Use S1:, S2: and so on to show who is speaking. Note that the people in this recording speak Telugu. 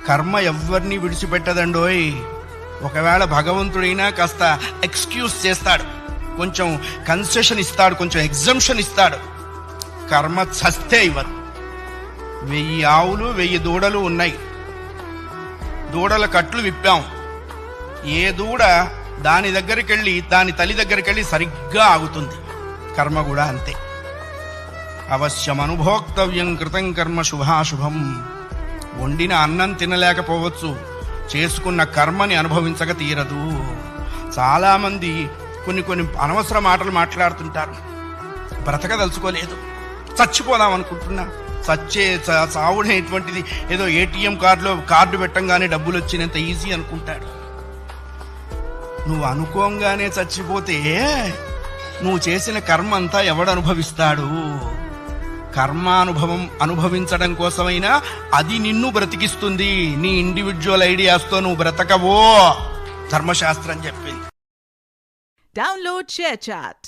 S1: కర్మ ఎవరిని విడిచిపెట్టదండోయ్. ఒకవేళ భగవంతుడైనా కాస్త ఎక్స్క్యూజ్ చేస్తాడు, కొంచెం కన్సెషన్ ఇస్తాడు, కొంచెం ఎగ్జంప్షన్ ఇస్తాడు. కర్మ చస్తే ఇవ్వరు. 1000 ఆవులు 1000 దూడలు ఉన్నాయి. దూడల కట్లు విప్పాం. ఏ దూడ దాని దగ్గరికి వెళ్ళి దాని తల్లి దగ్గరికి వెళ్ళి సరిగ్గా ఆగుతుంది. కర్మ కూడా అంతే. అవశ్యం అనుభోక్తవ్యం కృతం కర్మ శుభాశుభం. వండిన అన్నం తినలేకపోవచ్చు, చేసుకున్న కర్మని అనుభవించక తీరదు. చాలామంది కొన్ని అనవసర మాటలు మాట్లాడుతుంటారు. బ్రతకదలుచుకోలేదు, చచ్చిపోదాం అనుకుంటున్నా. చావుడేటువంటిది ఏదో ఏటీఎం కార్డు పెట్టంగానే డబ్బులు వచ్చినంత ఈజీ అనుకుంటాడు. నువ్వు అనుకోంగానే చచ్చిపోతే నువ్వు చేసిన కర్మ అంతా ఎవడు అనుభవిస్తాడు? కర్మానుభవం అనుభవించడం కోసమైనా అది నిన్ను బ్రతికిస్తుంది. నీ ఇండివిడ్యువల్ ఐడియాస్తో నువ్వు బ్రతకవో ధర్మశాస్త్రం చెప్పింది.
S2: Download ShareChat.